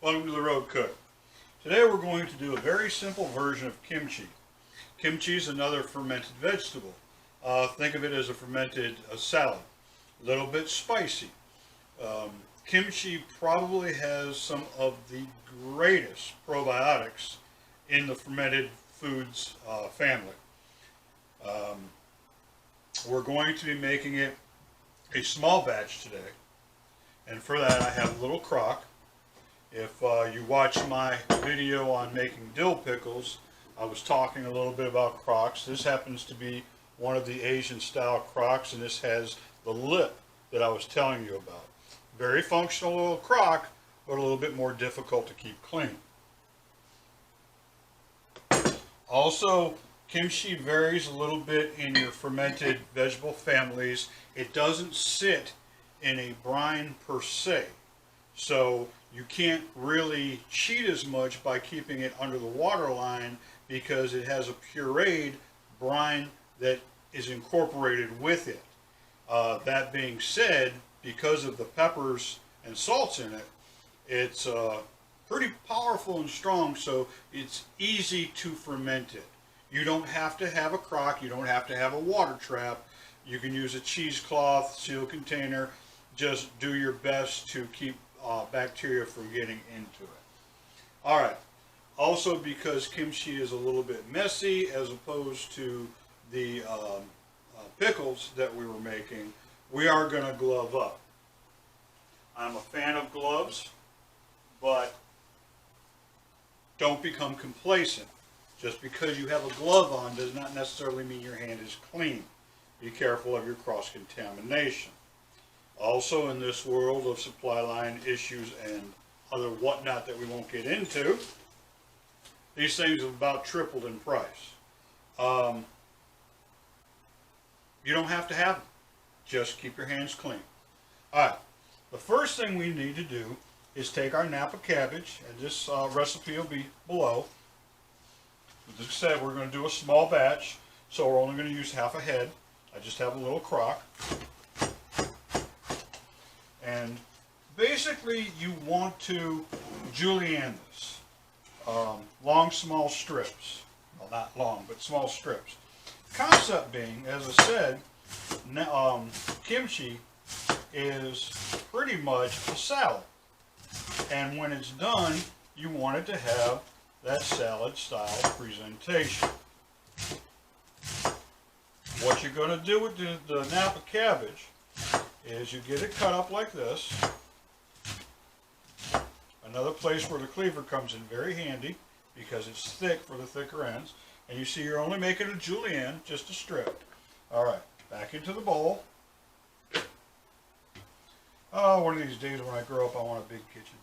Welcome to the Road Cook. Today we're going to do a very simple version of kimchi. Kimchi is another fermented vegetable. Think of it as a fermented salad. A little bit spicy. Kimchi probably has some of the greatest probiotics in the fermented foods family. We're going to be making it a small batch today, and for that I have a little crock. If you watch my video on making dill pickles, I was talking a little bit about crocks. This happens to be one of the Asian style crocks, and this has the lip that I was telling you about. Very functional little crock, but a little bit more difficult to keep clean. Also, kimchi varies a little bit in your fermented vegetable families. It doesn't sit in a brine per se, so you can't really cheat as much by keeping it under the water line because it has a pureed brine that is incorporated with it. That being said, because of the peppers and salts in it, it's pretty powerful and strong, so it's easy to ferment it. You don't have to have a crock, you don't have to have a water trap. You can use a cheesecloth, sealed container. Just do your best to keep bacteria from getting into it. Alright, also because kimchi is a little bit messy as opposed to the pickles that we were making, we are going to glove up. I'm a fan of gloves, but don't become complacent. Just because you have a glove on does not necessarily mean your hand is clean. Be careful of your cross-contamination. Also, in this world of supply line issues and other whatnot that we won't get into, these things have about tripled in price. You don't have to have them. Just keep your hands clean. Alright, the first thing we need to do is take our Napa cabbage, and this recipe will be below. As I said, we're going to do a small batch, so we're only going to use half a head. I just have a little crock. And basically you want to julienne this. Long, small strips. Well, not long, but small strips. Concept being, as I said, kimchi is pretty much a salad. And when it's done, you want it to have that salad style presentation. What you're going to do with the Napa cabbage is you get it cut up like this. Another place where the cleaver comes in very handy because it's thick for the thicker ends. And you see you're only making a julienne, just a strip. Alright, back into the bowl. Oh, one of these days when I grow up I want a big kitchen.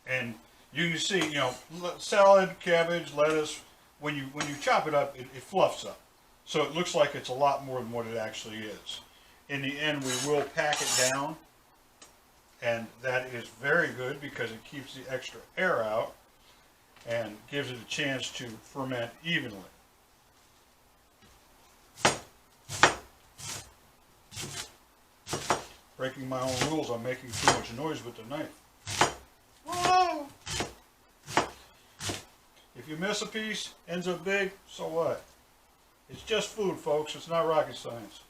And you can see, you know, salad, cabbage, lettuce, when you chop it up, it fluffs up. So it looks like it's a lot more than what it actually is. In the end, we will pack it down, and that is very good because it keeps the extra air out and gives it a chance to ferment evenly. Breaking my own rules, I'm making too much noise with the knife. Whoa! If you miss a piece, ends up big, so what? It's just food, folks. It's not rocket science.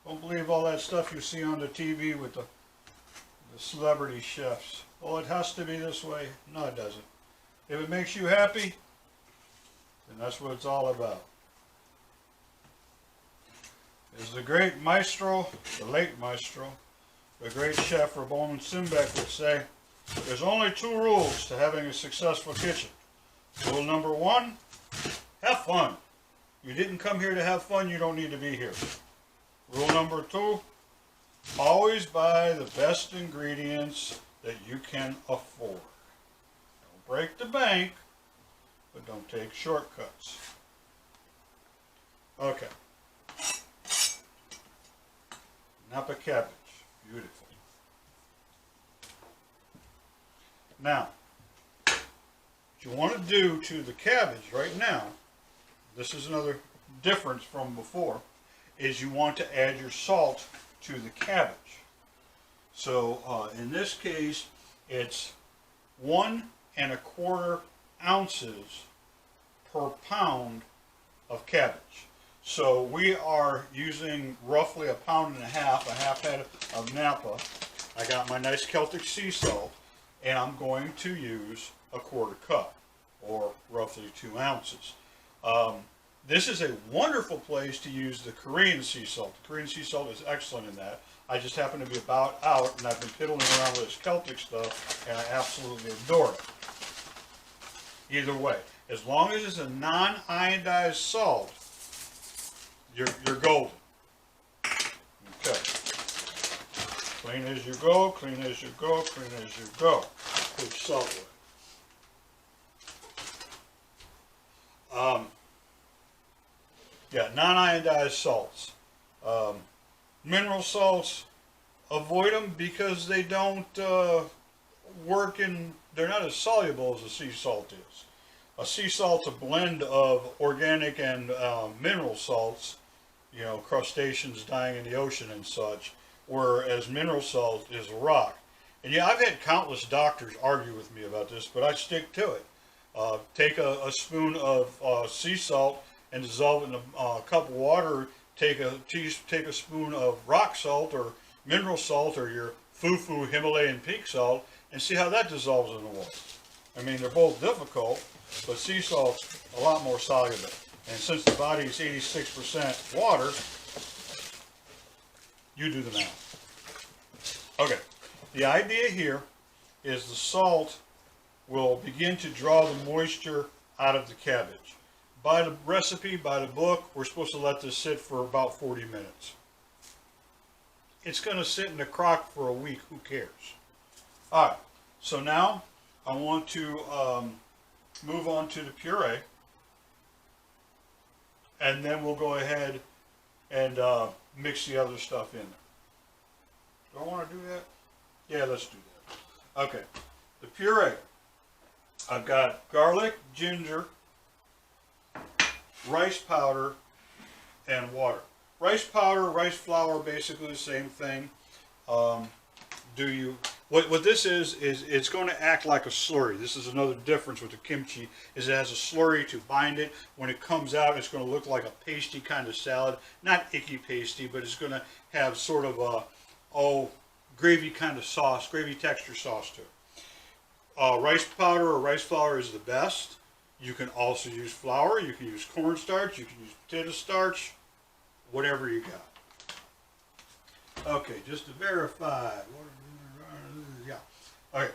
Don't believe all that stuff you see on the TV with the celebrity chefs. Oh, it has to be this way. No, it doesn't. If it makes you happy, then that's what it's all about. As the great maestro, the late maestro, the great chef Ramon Simbeck would say, there's only two rules to having a successful kitchen. Rule number one, have fun. You didn't come here to have fun, you don't need to be here. Rule number two, always buy the best ingredients that you can afford. Don't break the bank, but don't take shortcuts. Okay. Napa cabbage, beautiful. Now, what you want to do to the cabbage right now, this is another difference from before, is you want to add your salt to the cabbage. So in this case, it's 1¼ ounces per pound of cabbage. So we are using roughly 1.5 pounds, a half head of Napa. I got my nice Celtic sea salt, and I'm going to use 1/4 cup, or roughly 2 ounces. This is a wonderful place to use the Korean sea salt. The Korean sea salt is excellent in that. I just happen to be about out, and I've been piddling around with this Celtic stuff, and I absolutely adore it. Either way, as long as it's a non-iodized salt, you're golden. Okay. Clean as you go, clean as you go, clean as you go. Put salt away. Yeah, non-iodized salts. Mineral salts, avoid them because they don't work in, they're not as soluble as a sea salt is. A sea salt's a blend of organic and mineral salts, you know, crustaceans dying in the ocean and such, whereas mineral salt is a rock. And yeah, I've had countless doctors argue with me about this, but I stick to it. Take a spoon of sea salt and dissolve it in a cup of water. Take a spoon of rock salt or mineral salt or your foo-foo Himalayan peak salt and see how that dissolves in the water. I mean, they're both difficult, but sea salt's a lot more soluble. And since the body is 86% water, you do the math. Okay, the idea here is the salt will begin to draw the moisture out of the cabbage. By the recipe, by the book, we're supposed to let this sit for about 40 minutes. It's going to sit in the crock for a week, who cares? Alright, so now I want to move on to the puree, and then we'll go ahead and mix the other stuff in there. Do I want to do that? Yeah, let's do that. Okay, the puree. I've got garlic, ginger, rice powder, and water. Rice powder, rice flour, basically the same thing. What this is it's going to act like a slurry. This is another difference with the kimchi, is it has a slurry to bind it. When it comes out, it's going to look like a pasty kind of salad. Not icky pasty, but it's going to have sort of a, gravy kind of sauce, gravy texture sauce to it. Rice powder or rice flour is the best. You can also use flour, you can use cornstarch, you can use potato starch, whatever you got. Okay, just to verify. Yeah. Okay.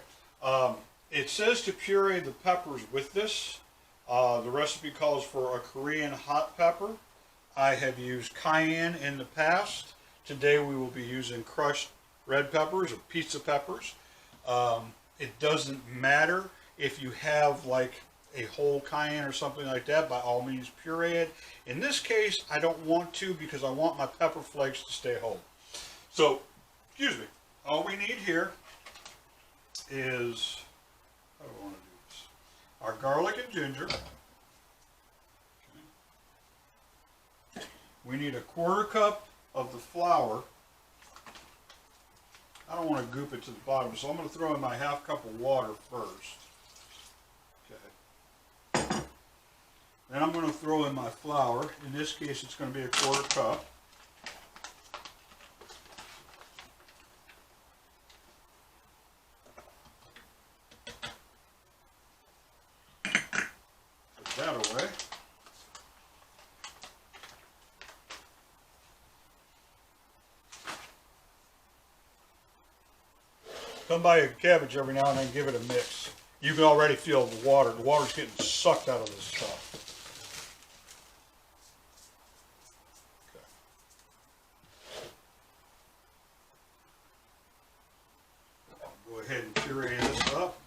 It says to puree the peppers with this. The recipe calls for a Korean hot pepper. I have used cayenne in the past. Today we will be using crushed red peppers or pizza peppers. It doesn't matter if you have like a whole cayenne or something like that, by all means puree it. In this case, I don't want to because I want my pepper flakes to stay whole. So, excuse me, all we need here is, how do I want to do this? Our garlic and ginger. Okay. We need 1/4 cup of the flour. I don't want to goop it to the bottom, so I'm going to throw in my 1/2 cup of water first. Okay. Then I'm going to throw in my flour. In this case, it's going to be 1/4 cup. Put that away. Come buy a cabbage every now and then, give it a mix. You can already feel the water. The water's getting sucked out of this stuff. Okay. I'll go ahead and puree this up.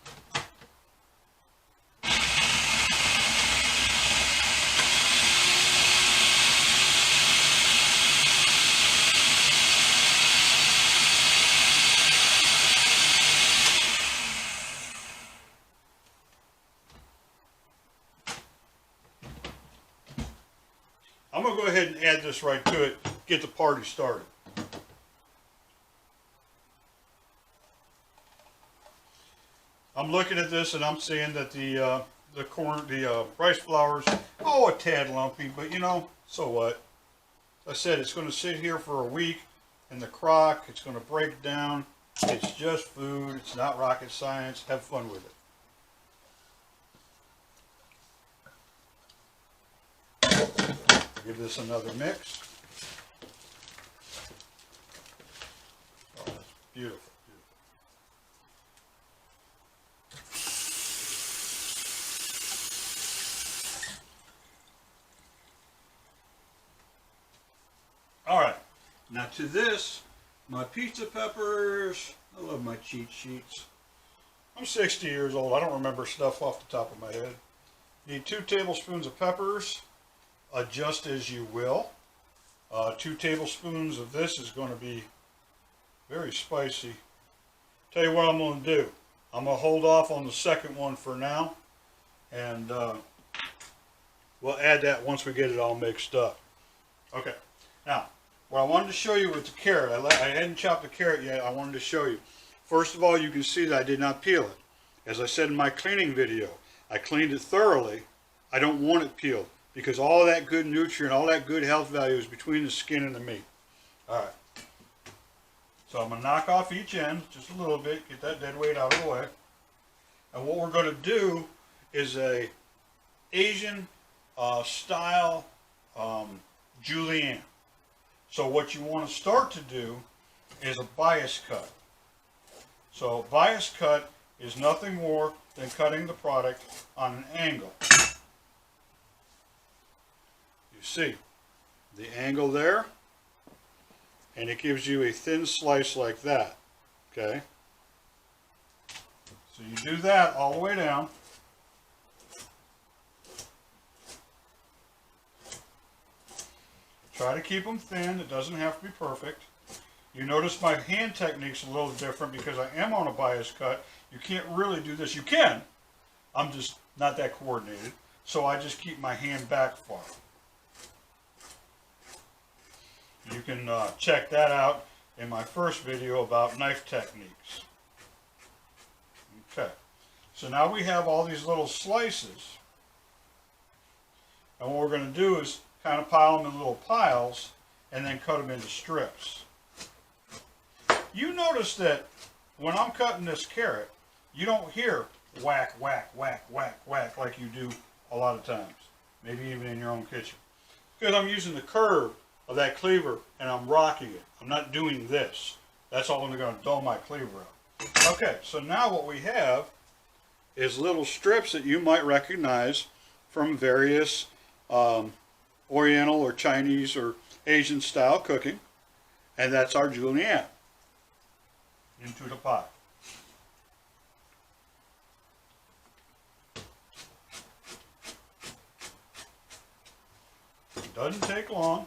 I'm going to go ahead and add this right to it, get the party started. I'm looking at this and I'm seeing that the rice flour's, oh, a tad lumpy, but you know, so what? I said it's going to sit here for a week in the crock. It's going to break down. It's just food. It's not rocket science. Have fun with it. Give this another mix. Oh, that's beautiful. All right, now to this, my pizza peppers. I love my cheat sheets. I'm 60 years old. I don't remember stuff off the top of my head. Need 2 tablespoons of peppers. Adjust as you will. 2 tablespoons of this is going to be very spicy. Tell you what I'm going to do. I'm going to hold off on the second one for now, and we'll add that once we get it all mixed up. Okay, now what I wanted to show you with the carrot, I hadn't chopped the carrot yet. I wanted to show you. First of all, you can see that I did not peel it. As I said in my cleaning video, I cleaned it thoroughly. I don't want it peeled because all that good nutrient, all that good health value is between the skin and the meat. All right. So I'm going to knock off each end just a little bit, get that dead weight out of the way. And what we're going to do is a Asian style julienne. So what you want to start to do is a bias cut. So bias cut is nothing more than cutting the product on an angle. You see the angle there, and it gives you a thin slice like that. Okay? So you do that all the way down. Try to keep them thin. It doesn't have to be perfect. You notice my hand technique's a little different because I am on a bias cut. You can't really do this. You can. I'm just not that coordinated. So I just keep my hand back far. You can check that out in my first video about knife techniques. Okay. So now we have all these little slices. And what we're going to do is kind of pile them in little piles and then cut them into strips. You notice that when I'm cutting this carrot, you don't hear whack, whack, whack, whack, whack like you do a lot of times. Maybe even in your own kitchen. Because I'm using the curve of that cleaver and I'm rocking it. I'm not doing this. That's all only going to dull my cleaver out. Okay, so now what we have is little strips that you might recognize from various Oriental or Chinese or Asian style cooking, and that's our julienne into the pot. It doesn't take long.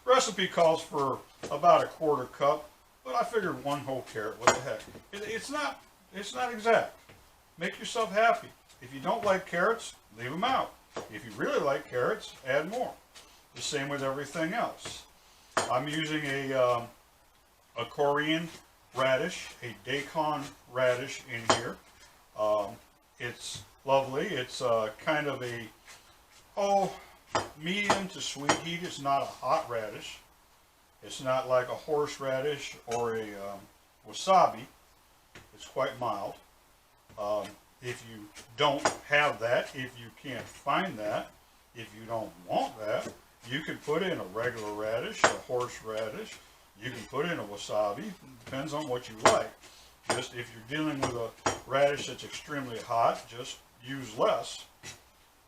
Recipe calls for about a 1/4 cup, but I figured 1 whole carrot. What the heck? It's not exact. Make yourself happy. If you don't like carrots, leave them out. If you really like carrots, add more. The same with everything else. I'm using a Korean radish, a Daikon radish in here. It's lovely. It's kind of a medium to sweet heat. It's not a hot radish. It's not like a horseradish or a wasabi. It's quite mild. If you don't have that, if you can't find that, if you don't want that, you can put in a regular radish, a horseradish. You can put in a wasabi. It depends on what you like. Just if you're dealing with a radish that's extremely hot, just use less.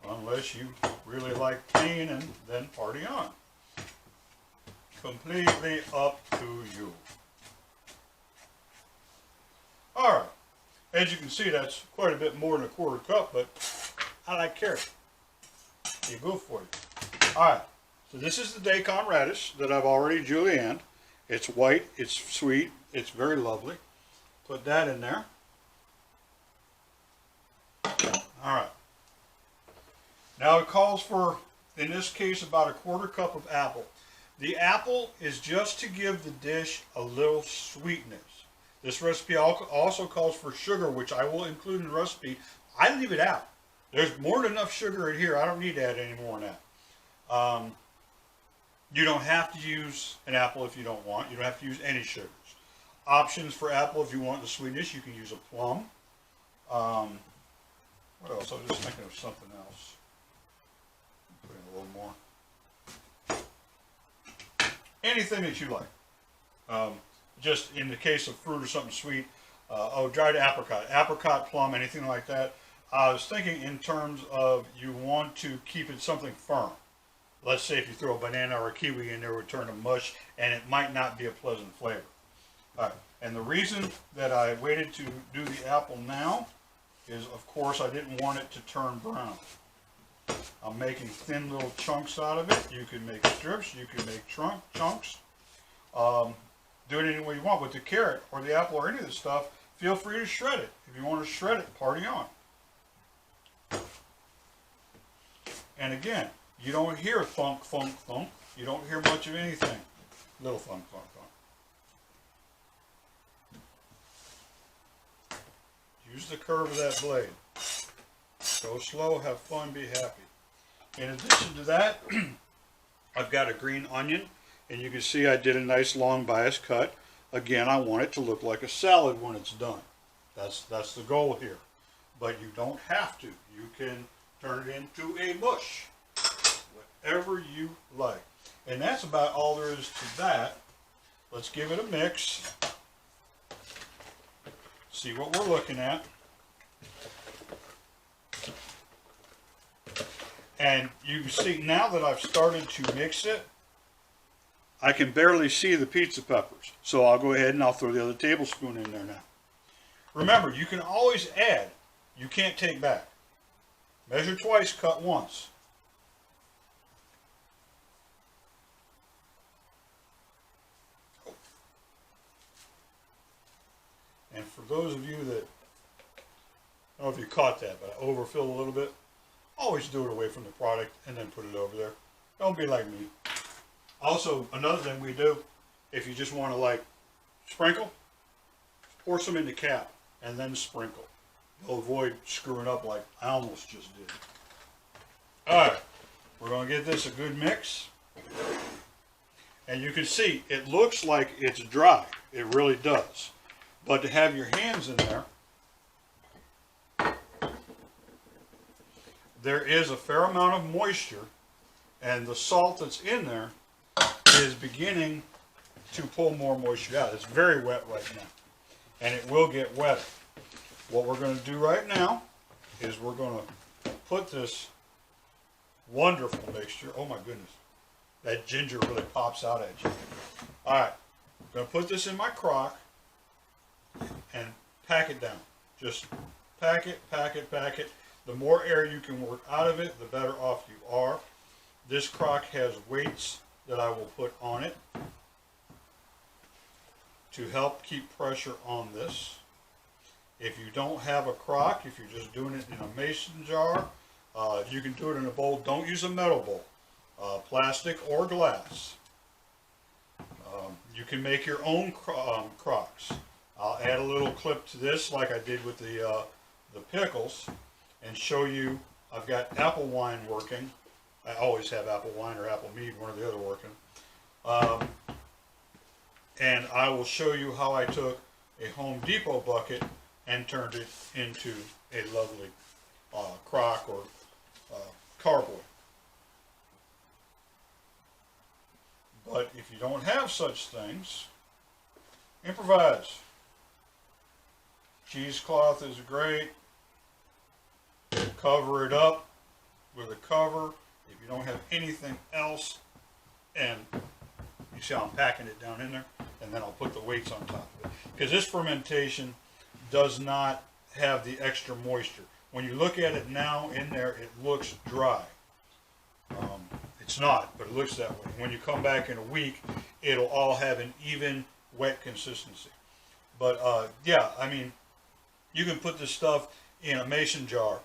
Unless you really like pain, and then party on. Completely up to you. Alright. As you can see, that's quite a bit more than a 1/4 cup, but I like carrot. Be good for you. Alright, so this is the Daikon radish that I've already julienned. It's white, it's sweet, it's very lovely. Put that in there. Alright. Now it calls for, in this case, about a 1/4 cup of apple. The apple is just to give the dish a little sweetness. This recipe also calls for sugar, which I will include in the recipe. I leave it out. There's more than enough sugar in here. I don't need to add any more than that. You don't have to use an apple if you don't want. You don't have to use any sugars. Options for apple, if you want the sweetness, you can use a plum. What else? I was just thinking of something else. Put in a little more. Anything that you like. Just in the case of fruit or something sweet, dried apricot, plum, anything like that. I was thinking in terms of you want to keep it something firm. Let's say if you throw a banana or a kiwi in there, it would turn to mush, and it might not be a pleasant flavor. All right. And the reason that I waited to do the apple now is, of course, I didn't want it to turn brown. I'm making thin little chunks out of it. You can make strips. You can make chunks. Do it any way you want. With the carrot or the apple or any of this stuff, feel free to shred it. If you want to shred it, party on. And again, you don't hear thunk, thunk, thunk. You don't hear much of anything. Little thunk, thunk, thunk. Use the curve of that blade. Go slow, have fun, be happy. In addition to that, I've got a green onion, and you can see I did a nice long bias cut. Again, I want it to look like a salad when it's done. That's the goal here. But you don't have to. You can turn it into a mush. Whatever you like. And that's about all there is to that. Let's give it a mix. See what we're looking at. And you can see now that I've started to mix it, I can barely see the pizza peppers. So I'll go ahead and I'll throw the other tablespoon in there now. Remember, you can always add. You can't take back. Measure twice, cut once. And for those of you that, I don't know if you caught that, but I overfilled a little bit. Always do it away from the product and then put it over there. Don't be like me. Also, another thing we do, if you just want to like sprinkle, pour some in the cap and then sprinkle. You'll avoid screwing up like I almost just did. Alright, we're going to give this a good mix. And you can see, it looks like it's dry. It really does. But to have your hands in there is a fair amount of moisture, and the salt that's in there is beginning to pull more moisture out. It's very wet right now, and it will get wetter. What we're going to do right now is we're going to put this wonderful mixture. Oh my goodness, that ginger really pops out at you. All right, I'm going to put this in my crock and pack it down. Just pack it, pack it, pack it. The more air you can work out of it, the better off you are. This crock has weights that I will put on it to help keep pressure on this. If you don't have a crock, if you're just doing it in a mason jar, you can do it in a bowl. Don't use a metal bowl, plastic or glass. You can make your own crocks. I'll add a little clip to this like I did with the pickles and show you. I've got apple wine working. I always have apple wine or apple mead, one or the other working. And I will show you how I took a Home Depot bucket and turned it into a lovely crock or carboy. But if you don't have such things, improvise. Cheesecloth is great. Cover it up with a cover. If you don't have anything else, and you see how I'm packing it down in there, and then I'll put the weights on top of it. Because this fermentation does not have the extra moisture. When you look at it now in there, it looks dry. It's not, but it looks that way. When you come back in a week, it'll all have an even wet consistency. But yeah, I mean, you can put this stuff in a mason jar.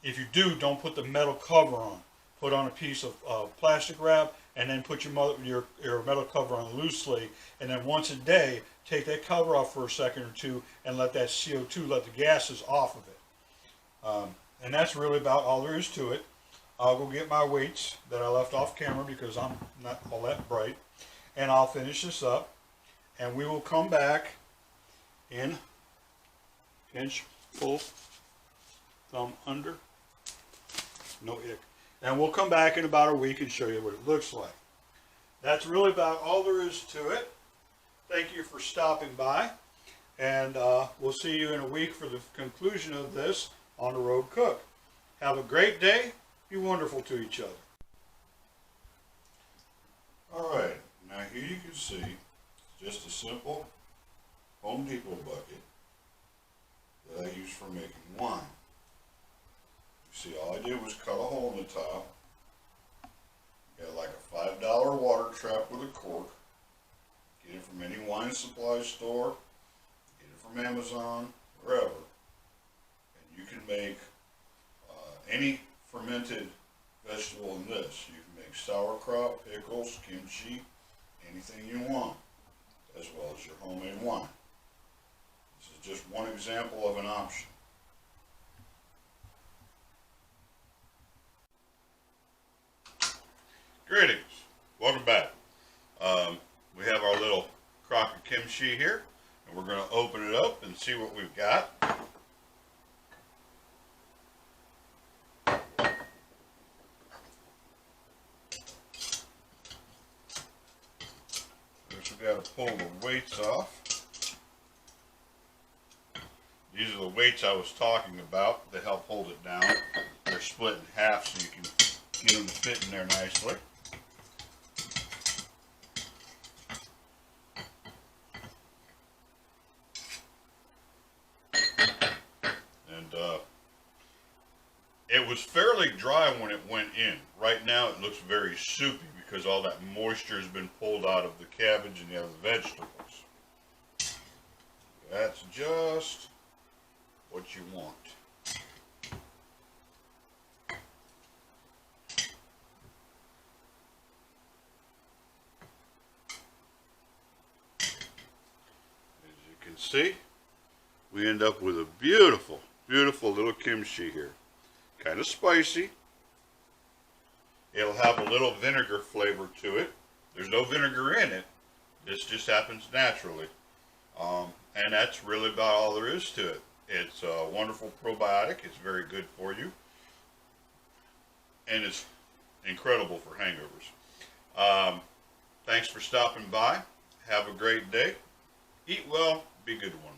If you do, don't put the metal cover on. Put on a piece of plastic wrap and then put your metal cover on loosely, and then once a day, take that cover off for a second or two and let that CO2, let the gases off of it. And that's really about all there is to it. I'll go get my weights that I left off camera because I'm not all that bright, and I'll finish this up, and we will come back in pinch, pull, thumb under, no ick. And we'll come back in about a week and show you what it looks like. That's really about all there is to it. Thank you for stopping by, and we'll see you in a week for the conclusion of this On the Road Cook. Have a great day. Be wonderful to each other. Alright, now here you can see just a simple Home Depot bucket that I use for making wine. You see, all I did was cut a hole in the top. Got like a $5 water trap with a cork. Get it from any wine supply store. Get it from Amazon, wherever. And you can make any fermented vegetable in this. You can make sauerkraut, pickles, kimchi, anything you want, as well as your homemade wine. This is just one example of an option. Greetings. Welcome back. We have our little crock of kimchi here, and we're going to open it up and see what we've got. First we've got to pull the weights off. These are the weights I was talking about that help hold it down. They're split in half so you can get them to fit in there nicely. It was fairly dry when it went in. Right now it looks very soupy because all that moisture has been pulled out of the cabbage and the other vegetables. That's just what you want. As you can see, we end up with a beautiful, beautiful little kimchi here. Kind of spicy. It'll have a little vinegar flavor to it. There's no vinegar in it. This just happens naturally. And that's really about all there is to it. It's a wonderful probiotic. It's very good for you. And it's incredible for hangovers. Thanks for stopping by. Have a great day. Eat well. Be a good one.